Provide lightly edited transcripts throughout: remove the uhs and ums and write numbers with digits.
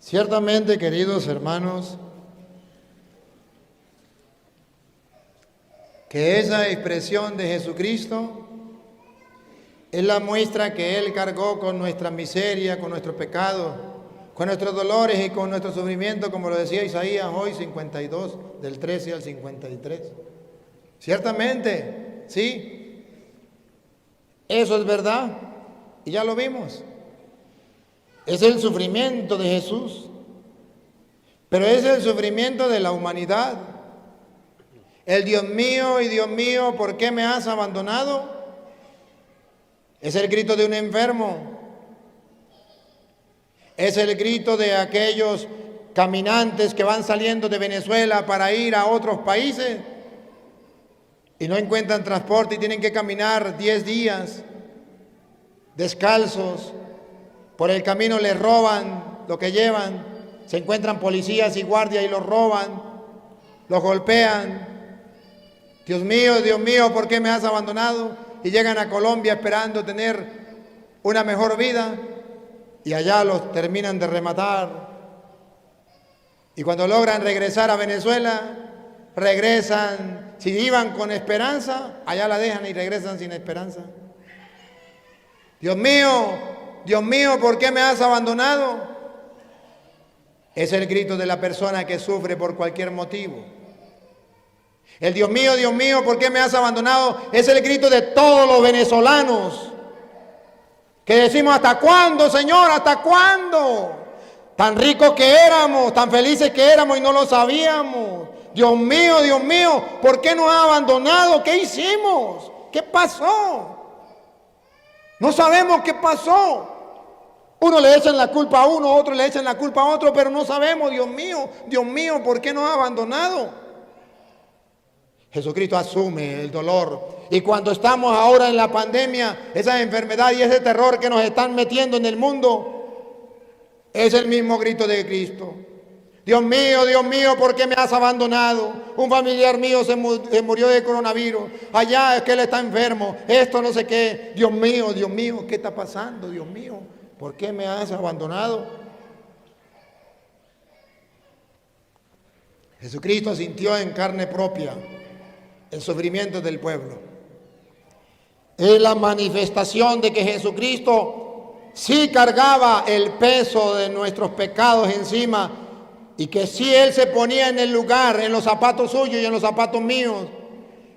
Ciertamente, queridos hermanos, que esa expresión de Jesucristo es la muestra que Él cargó con nuestra miseria, con nuestros pecados, con nuestros dolores y con nuestro sufrimiento, como lo decía Isaías hoy 52, del 13 al 53. Ciertamente, sí, eso es verdad, y ya lo vimos. Es el sufrimiento de Jesús, pero es el sufrimiento de la humanidad. El Dios mío y Dios mío, ¿por qué me has abandonado? Es el grito de un enfermo. Es el grito de aquellos caminantes que van saliendo de Venezuela para ir a otros países y no encuentran transporte y tienen que caminar 10 días descalzos. Por el camino les roban lo que llevan, se encuentran policías y guardias y los roban, los golpean. Dios mío, ¿por qué me has abandonado? Y llegan a Colombia esperando tener una mejor vida y allá los terminan de rematar. Y cuando logran regresar a Venezuela, regresan, si iban con esperanza, allá la dejan y regresan sin esperanza. Dios mío, ¿por qué me has abandonado? Es el grito de la persona que sufre por cualquier motivo. El Dios mío, ¿por qué me has abandonado? Es el grito de todos los venezolanos que decimos, ¿hasta cuándo, Señor? ¿Hasta cuándo? Tan ricos que éramos, tan felices que éramos y no lo sabíamos. Dios mío, ¿por qué nos has abandonado? ¿Qué hicimos? ¿Qué pasó? No sabemos qué pasó. Uno le echan la culpa a uno, otro le echan la culpa a otro, pero no sabemos, Dios mío, ¿por qué nos has abandonado? Jesucristo asume el dolor. Y cuando estamos ahora en la pandemia, esa enfermedad y ese terror que nos están metiendo en el mundo, es el mismo grito de Cristo. Dios mío, ¿por qué me has abandonado? Un familiar mío se murió de coronavirus. Allá es que él está enfermo. Esto no sé qué. Dios mío, ¿qué está pasando? Dios mío, ¿por qué me has abandonado? Jesucristo sintió en carne propia el sufrimiento del pueblo. Es la manifestación de que Jesucristo sí cargaba el peso de nuestros pecados encima y que sí Él se ponía en el lugar, en los zapatos suyos y en los zapatos míos.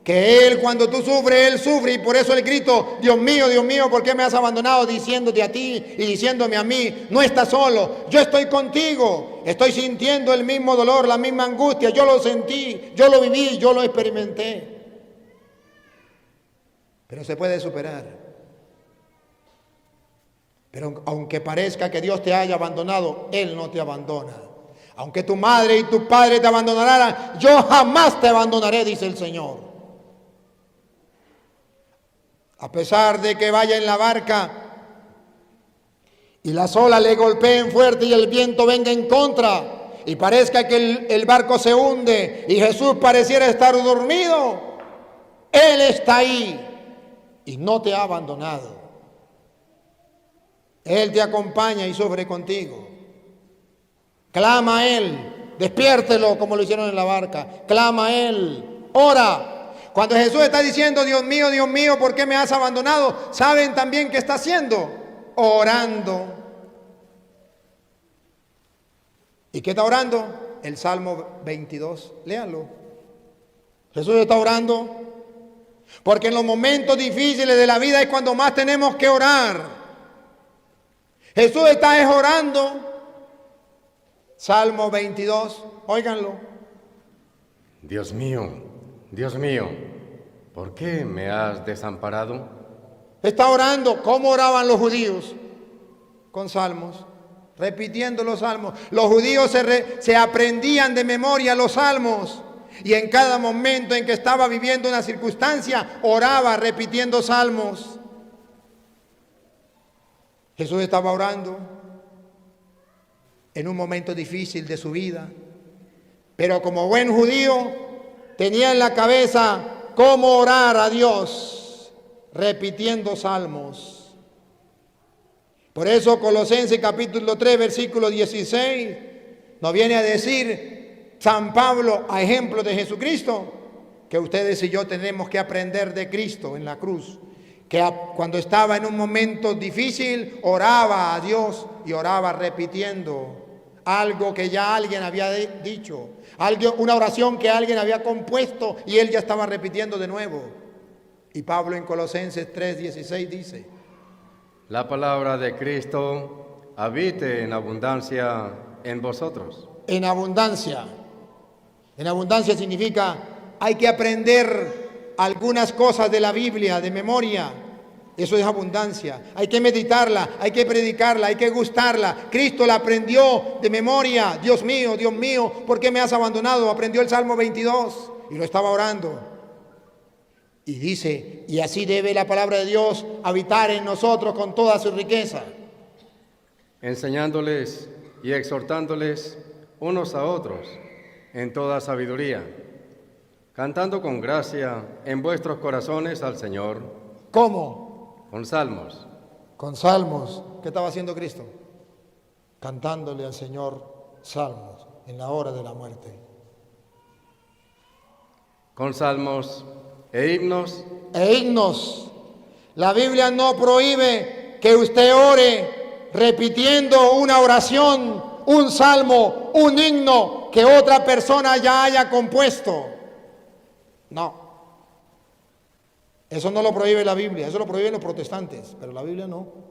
Que Él, cuando tú sufres, Él sufre, y por eso el grito, Dios mío, ¿por qué me has abandonado? Diciéndote a ti y diciéndome a mí, no estás solo, yo estoy contigo, estoy sintiendo el mismo dolor, la misma angustia, yo lo sentí, yo lo viví, yo lo experimenté. Pero se puede superar. Pero aunque parezca que Dios te haya abandonado, Él no te abandona. Aunque tu madre y tu padre te abandonaran, yo jamás te abandonaré, dice el Señor. A pesar de que vaya en la barca y las olas le golpeen fuerte y el viento venga en contra y parezca que el barco se hunde y Jesús pareciera estar dormido, Él está ahí y no te ha abandonado. Él te acompaña y sufre contigo. Clama a Él, despiértelo como lo hicieron en la barca, clama a Él, ora. Cuando Jesús está diciendo, Dios mío, ¿por qué me has abandonado? ¿Saben también qué está haciendo? Orando. ¿Y qué está orando? El Salmo 22, léanlo. Jesús está orando porque en los momentos difíciles de la vida es cuando más tenemos que orar. Jesús está orando. Salmo 22, óiganlo. Dios mío, ¿por qué me has desamparado? Está orando. ¿Cómo oraban los judíos? Con salmos, repitiendo los salmos. Los judíos se aprendían de memoria los salmos y en cada momento en que estaba viviendo una circunstancia, oraba repitiendo salmos. Jesús estaba orando en un momento difícil de su vida, pero como buen judío tenía en la cabeza cómo orar a Dios repitiendo salmos. Por eso Colosenses capítulo 3, versículo 16, nos viene a decir San Pablo, a ejemplo de Jesucristo, que ustedes y yo tenemos que aprender de Cristo en la cruz, que cuando estaba en un momento difícil oraba a Dios y oraba repitiendo algo que ya alguien había dicho, una oración que alguien había compuesto y él ya estaba repitiendo de nuevo. Y Pablo en Colosenses 3:16 dice: la palabra de Cristo habite en abundancia en vosotros. En abundancia. En abundancia significa hay que aprender algunas cosas de la Biblia de memoria. Eso es abundancia. Hay que meditarla, hay que predicarla, hay que gustarla. Cristo la aprendió de memoria. Dios mío, ¿por qué me has abandonado? Aprendió el Salmo 22 y lo estaba orando. Y dice, y así debe la palabra de Dios habitar en nosotros con toda su riqueza. Enseñándoles y exhortándoles unos a otros en toda sabiduría, cantando con gracia en vuestros corazones al Señor. ¿Cómo? Con salmos. Con salmos. ¿Qué estaba haciendo Cristo? Cantándole al Señor salmos en la hora de la muerte. Con salmos e himnos. E himnos. La Biblia no prohíbe que usted ore repitiendo una oración, un salmo, un himno que otra persona ya haya compuesto. No. Eso no lo prohíbe la Biblia, eso lo prohíben los protestantes, pero la Biblia no.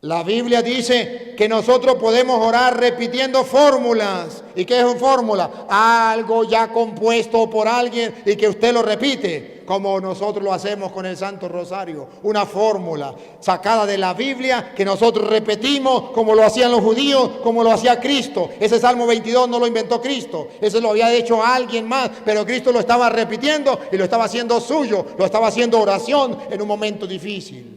La Biblia dice que nosotros podemos orar repitiendo fórmulas. ¿Y qué es una fórmula? Algo ya compuesto por alguien y que usted lo repite, como nosotros lo hacemos con el Santo Rosario. Una fórmula sacada de la Biblia que nosotros repetimos como lo hacían los judíos, como lo hacía Cristo. Ese Salmo 22 no lo inventó Cristo, ese lo había hecho alguien más, pero Cristo lo estaba repitiendo y lo estaba haciendo suyo, lo estaba haciendo oración en un momento difícil.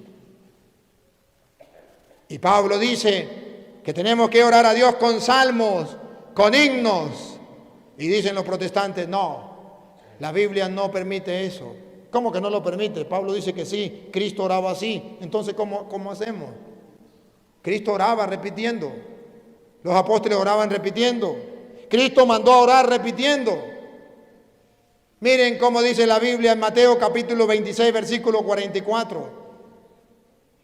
Y Pablo dice que tenemos que orar a Dios con salmos, con himnos. Y dicen los protestantes, no, la Biblia no permite eso. ¿Cómo que no lo permite? Pablo dice que sí, Cristo oraba así. Entonces, ¿cómo hacemos? Cristo oraba repitiendo. Los apóstoles oraban repitiendo. Cristo mandó a orar repitiendo. Miren cómo dice la Biblia en Mateo capítulo 26, versículo 44.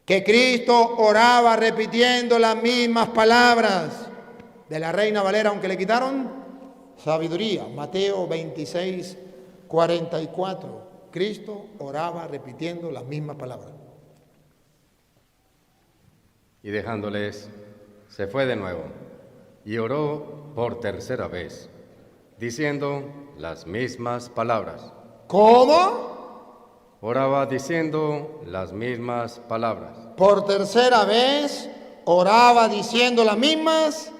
Que Cristo oraba repitiendo las mismas palabras de la Reina Valera, aunque le quitaron sabiduría. Mateo 26, 44. Cristo oraba repitiendo las mismas palabras. Y dejándoles, se fue de nuevo y oró por tercera vez, diciendo las mismas palabras. ¿Cómo? Oraba diciendo las mismas palabras. Por tercera vez oraba diciendo las mismas,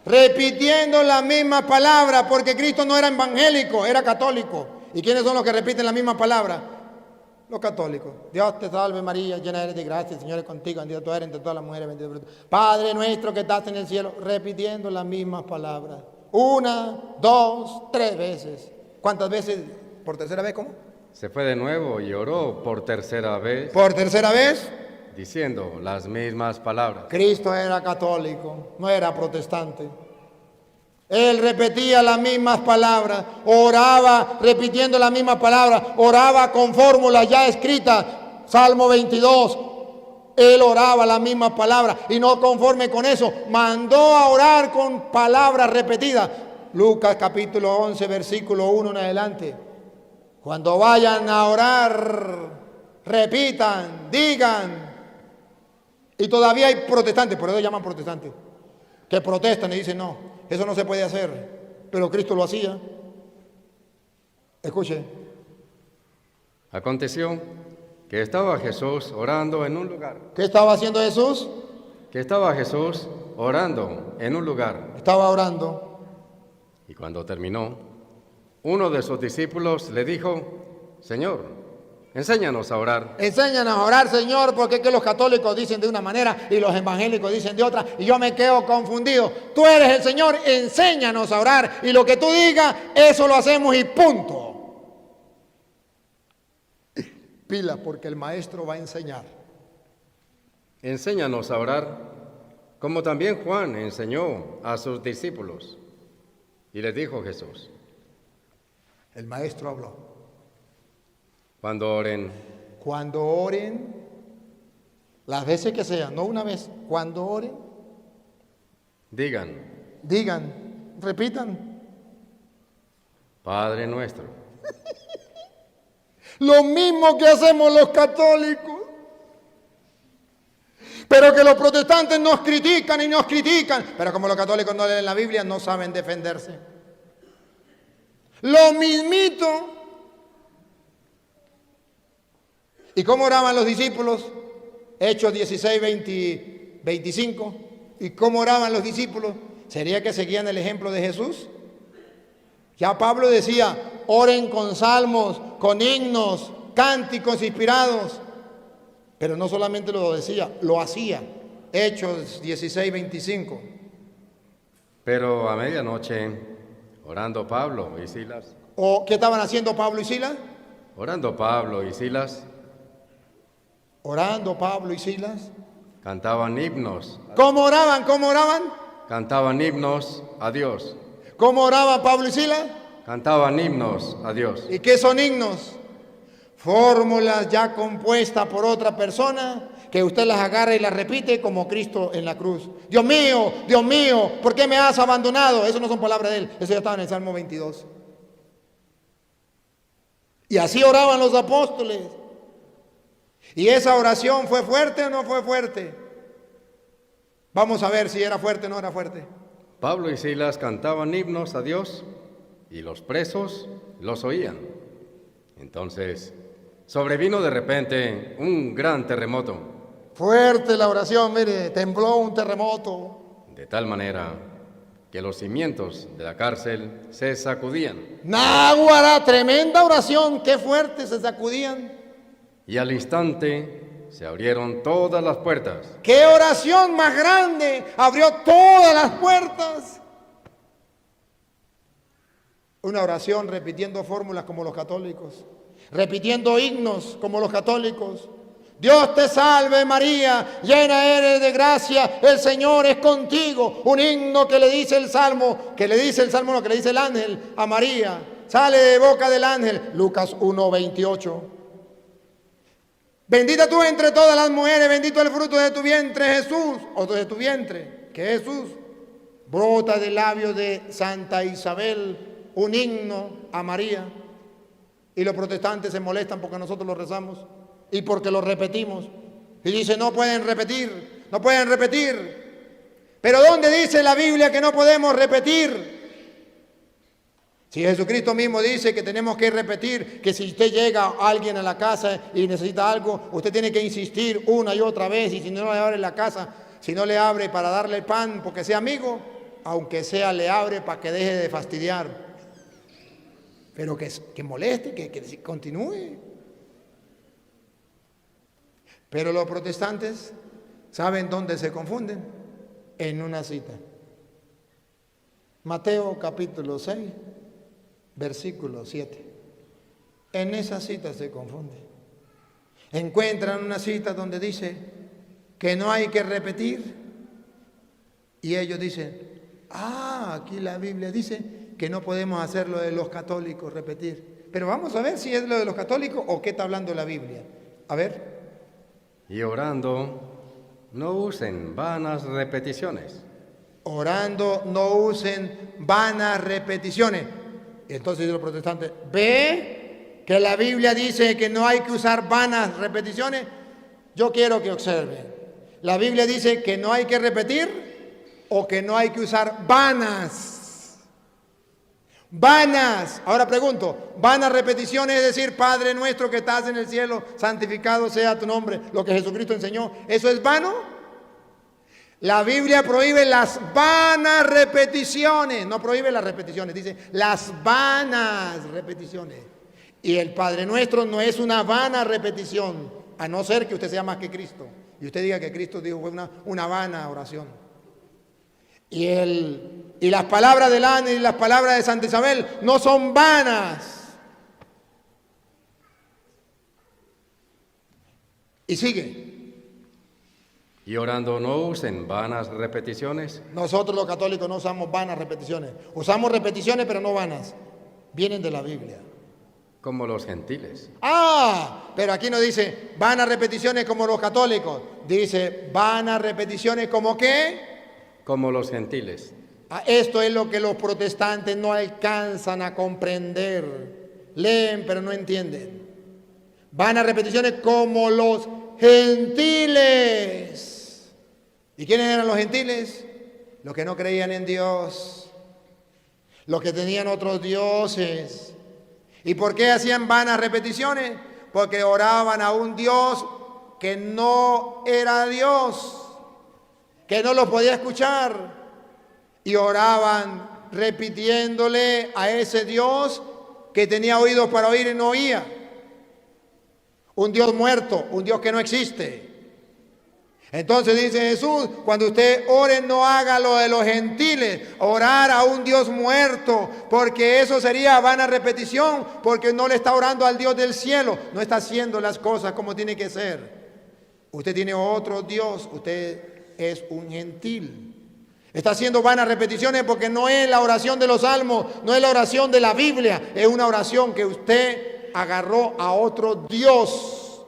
repitiendo las mismas palabras, porque Cristo no era evangélico, era católico. ¿Y quiénes son los que repiten las mismas palabras? Los católicos. Dios te salve María, llena eres de gracia, el Señor es contigo, bendita tú eres entre todas las mujeres, bendito fruto. Padre nuestro que estás en el cielo, repitiendo las mismas palabras. 1, 2, 3 veces. ¿Cuántas veces? ¿Por tercera vez? ¿Cómo? Se fue de nuevo y oró por tercera vez. ¿Por tercera vez? Diciendo las mismas palabras. Cristo era católico, no era protestante. Él repetía las mismas palabras, oraba repitiendo las mismas palabras, oraba con fórmulas ya escritas. Salmo 22, él oraba las mismas palabras y no conforme con eso, mandó a orar con palabras repetidas. Lucas capítulo 11, versículo 1 en adelante. Cuando vayan a orar, repitan, digan. Y todavía hay protestantes, por eso llaman protestantes, que protestan y dicen, no, eso no se puede hacer. Pero Cristo lo hacía. Escuche. Aconteció que estaba Jesús orando en un lugar. ¿Qué estaba haciendo Jesús? Que estaba Jesús orando en un lugar. Estaba orando. Y cuando terminó, uno de sus discípulos le dijo, Señor, enséñanos a orar. Enséñanos a orar, Señor, porque es que los católicos dicen de una manera y los evangélicos dicen de otra y yo me quedo confundido. Tú eres el Señor, enséñanos a orar y lo que tú digas, eso lo hacemos y punto. Pila, porque el maestro va a enseñar. enséñanos a orar, como también Juan enseñó a sus discípulos. Y les dijo Jesús: El maestro habló. Cuando oren, las veces que sean, no una vez, cuando oren, digan: repitan, Padre nuestro. lo mismo que hacemos los católicos. Pero que los protestantes nos critican y nos critican. Pero como los católicos no leen la Biblia, no saben defenderse. Lo mismito. ¿Y cómo oraban los discípulos? Hechos 16, 25. ¿Y cómo oraban los discípulos? ¿Sería que seguían el ejemplo de Jesús? Ya Pablo decía: oren con salmos, con himnos, cánticos inspirados. Pero no solamente lo decía, lo hacía. Hechos 16, 25. Pero a medianoche, orando Pablo y Silas. ¿O qué estaban haciendo Pablo y Silas? Orando Pablo y Silas. Orando Pablo y Silas. Cantaban himnos. ¿Cómo oraban? ¿Cómo oraban? Cantaban himnos a Dios. ¿Cómo oraban Pablo y Silas? Cantaban himnos a Dios. ¿Y qué son himnos? Fórmulas ya compuestas por otra persona, que usted las agarra y las repite como Cristo en la cruz. Dios mío, ¿por qué me has abandonado? Eso no son palabras de él, eso ya estaba en el Salmo 22. Y así oraban los apóstoles. ¿Y esa oración fue fuerte o no fue fuerte? Vamos a ver si era fuerte o no era fuerte. Pablo y Silas cantaban himnos a Dios y los presos los oían. Entonces sobrevino de repente un gran terremoto. Fuerte la oración, mire, tembló un terremoto. De tal manera que los cimientos de la cárcel se sacudían. Náguara, tremenda oración, qué fuerte se sacudían. Y al instante se abrieron todas las puertas. ¡Qué oración más grande! Abrió todas las puertas. Una oración repitiendo fórmulas como los católicos, repitiendo himnos como los católicos. Dios te salve María, llena eres de gracia, el Señor es contigo. Un himno que le dice el ángel a María. Sale de boca del ángel, Lucas 1:28. Bendita tú entre todas las mujeres, bendito el fruto de tu vientre Jesús, o de tu vientre, que Jesús. Brota del labio de Santa Isabel un himno a María. Y los protestantes se molestan porque nosotros lo rezamos y porque lo repetimos. Y dicen, no pueden repetir. Pero ¿dónde dice la Biblia que no podemos repetir? Si Jesucristo mismo dice que tenemos que repetir, que si usted llega a alguien a la casa y necesita algo, usted tiene que insistir una y otra vez, y si no le abre la casa, si no le abre para darle el pan porque sea amigo, aunque sea le abre para que deje de fastidiar. Pero que moleste, que continúe. Pero los protestantes, ¿saben dónde se confunden? En una cita. Mateo capítulo 6, versículo 7. En esa cita se confunde. Encuentran una cita donde dice que no hay que repetir. Y ellos dicen, aquí la Biblia dice que no podemos hacer lo de los católicos, repetir. Pero vamos a ver si es lo de los católicos o qué está hablando la Biblia. A ver. Y orando, no usen vanas repeticiones. Orando, no usen vanas repeticiones. Entonces los protestantes, ¿ve que la Biblia dice que no hay que usar vanas repeticiones? Yo quiero que observen. La Biblia dice que no hay que repetir o que no hay que usar vanas. Vanas. Ahora pregunto, vanas repeticiones es decir, Padre nuestro que estás en el cielo, santificado sea tu nombre, lo que Jesucristo enseñó. ¿Eso es vano? La Biblia prohíbe las vanas repeticiones, no prohíbe las repeticiones, dice las vanas repeticiones. Y el Padre Nuestro no es una vana repetición, a no ser que usted sea más que Cristo. Y usted diga que Cristo dijo fue una vana oración. Y las palabras del ángel y las palabras de Santa Isabel no son vanas. Y sigue. Y orando no usen vanas repeticiones, Nosotros los católicos no usamos vanas repeticiones. Usamos repeticiones, pero no vanas. Vienen de la Biblia. como los gentiles, Pero aquí no dice vanas repeticiones como los católicos. Dice vanas repeticiones como qué. como los gentiles. Esto es lo que los protestantes no alcanzan a comprender. Leen, pero no entienden. Vanas repeticiones como los gentiles. ¿Y quiénes eran los gentiles? Los que no creían en Dios, los que tenían otros dioses. ¿Y por qué hacían vanas repeticiones? Porque oraban a un Dios que no era Dios, que no los podía escuchar. Y oraban repitiéndole a ese Dios que tenía oídos para oír y no oía. Un Dios muerto, un Dios que no existe. Entonces dice Jesús, cuando usted ore no haga lo de los gentiles, orar a un Dios muerto, porque eso sería vana repetición, porque no le está orando al Dios del cielo, no está haciendo las cosas como tiene que ser. Usted tiene otro Dios, usted es un gentil. Está haciendo vanas repeticiones porque no es la oración de los salmos, no es la oración de la Biblia, es una oración que usted agarró a otro Dios.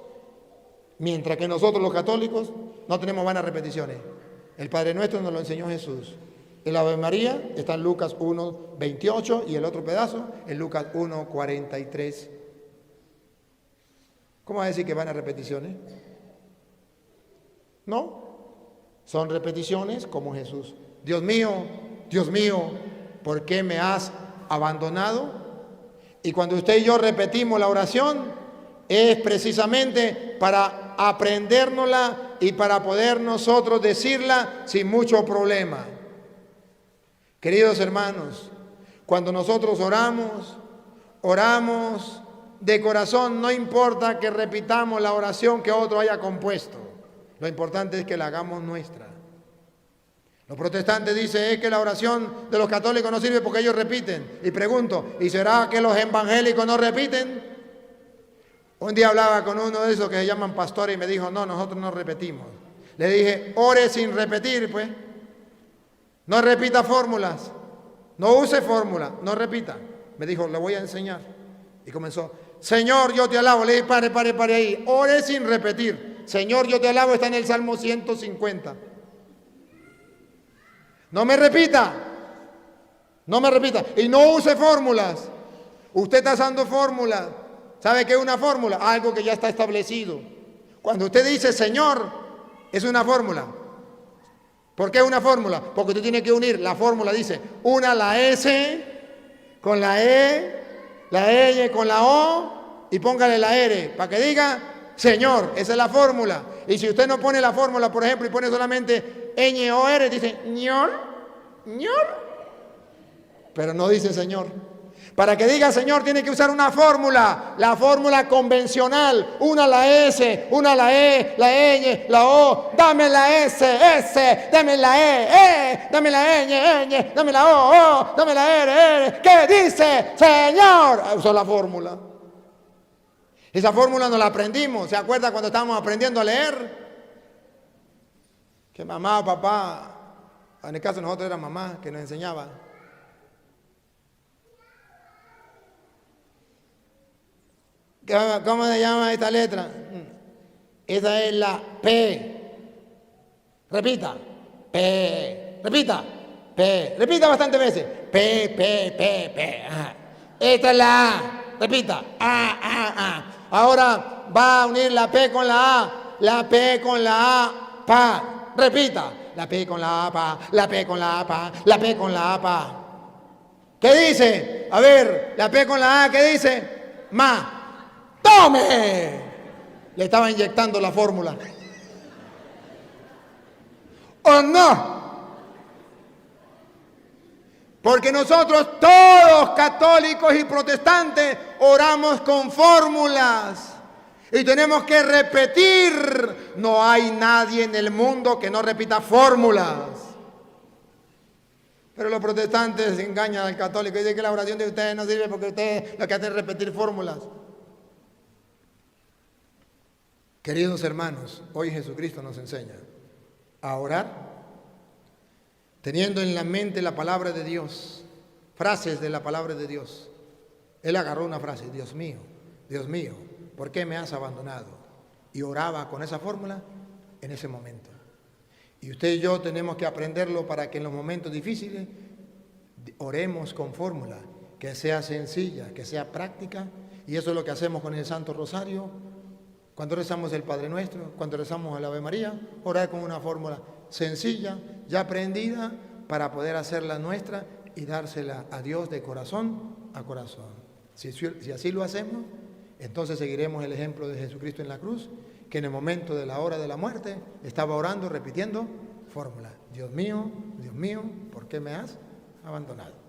Mientras que nosotros los católicos no tenemos vanas repeticiones. El Padre Nuestro nos lo enseñó Jesús. El Ave María está en Lucas 1:28 y el otro pedazo en Lucas 1:43. ¿Cómo va a decir que vanas repeticiones? No, son repeticiones como Jesús. Dios mío, ¿por qué me has abandonado? Y cuando usted y yo repetimos la oración, es precisamente para aprendérnosla y para poder nosotros decirla sin mucho problema. Queridos hermanos, cuando nosotros oramos de corazón, no importa que repitamos la oración que otro haya compuesto. Lo importante es que la hagamos nuestra. Los protestantes dicen es que la oración de los católicos no sirve porque ellos repiten. Y pregunto, ¿y será que los evangélicos no repiten? Un día hablaba con uno de esos que se llaman pastores y me dijo, no, nosotros no repetimos. Le dije, ore sin repetir, pues. No repita fórmulas. No use fórmulas, no repita. Me dijo, le voy a enseñar. Y comenzó, Señor, yo te alabo. Le dije, pare ahí. Ore sin repetir. Señor, yo te alabo, está en el Salmo 150. No me repita. Y no use fórmulas. Usted está usando fórmulas. ¿Sabe qué es una fórmula? Algo que ya está establecido. Cuando usted dice Señor, es una fórmula. ¿Por qué es una fórmula? Porque usted tiene que unir. La fórmula dice, una la S con la E, la L con la O y póngale la R para que diga Señor. Esa es la fórmula. Y si usted no pone la fórmula, por ejemplo, y pone solamente Ñ-O-R, dice ñor, pero no dice Señor. Para que diga Señor tiene que usar una fórmula, la fórmula convencional, una la S, una la E, la Ñ, la O, dame la S, dame la E, dame la Ñ, dame la O, dame la R. ¿Qué dice Señor? Usó la fórmula. Esa fórmula nos la aprendimos, ¿se acuerda cuando estábamos aprendiendo a leer? Que mamá o papá, en el caso de nosotros era mamá que nos enseñaba. ¿Cómo se llama esta letra? Esa es la P. Repita. P. Repita. P. Repita bastantes veces. P. Ajá. Esta es la A. Repita. A. Ahora va a unir la P con la A. La P con la A. Pa. Repita. La P con la A. Pa. La P con la A. Pa. La P con la A. Pa. ¿Qué dice? A ver, la P con la A, ¿qué dice? Ma. ¡Tome! Le estaba inyectando la fórmula. ¿O no? Porque nosotros todos, católicos y protestantes, oramos con fórmulas. Y tenemos que repetir. No hay nadie en el mundo que no repita fórmulas. Pero los protestantes engañan al católico y dicen que la oración de ustedes no sirve porque ustedes lo que hacen es repetir fórmulas. Queridos hermanos, hoy Jesucristo nos enseña a orar, teniendo en la mente la palabra de Dios, frases de la palabra de Dios. Él agarró una frase: Dios mío, ¿por qué me has abandonado? Y oraba con esa fórmula en ese momento. Y usted y yo tenemos que aprenderlo para que en los momentos difíciles oremos con fórmula, que sea sencilla, que sea práctica. Y eso es lo que hacemos con el Santo Rosario. Cuando rezamos el Padre Nuestro, cuando rezamos el Ave María, orar con una fórmula sencilla, ya aprendida, para poder hacerla nuestra y dársela a Dios de corazón a corazón. Si así lo hacemos, entonces seguiremos el ejemplo de Jesucristo en la cruz, que en el momento de la hora de la muerte estaba orando, repitiendo fórmula: Dios mío, ¿por qué me has abandonado?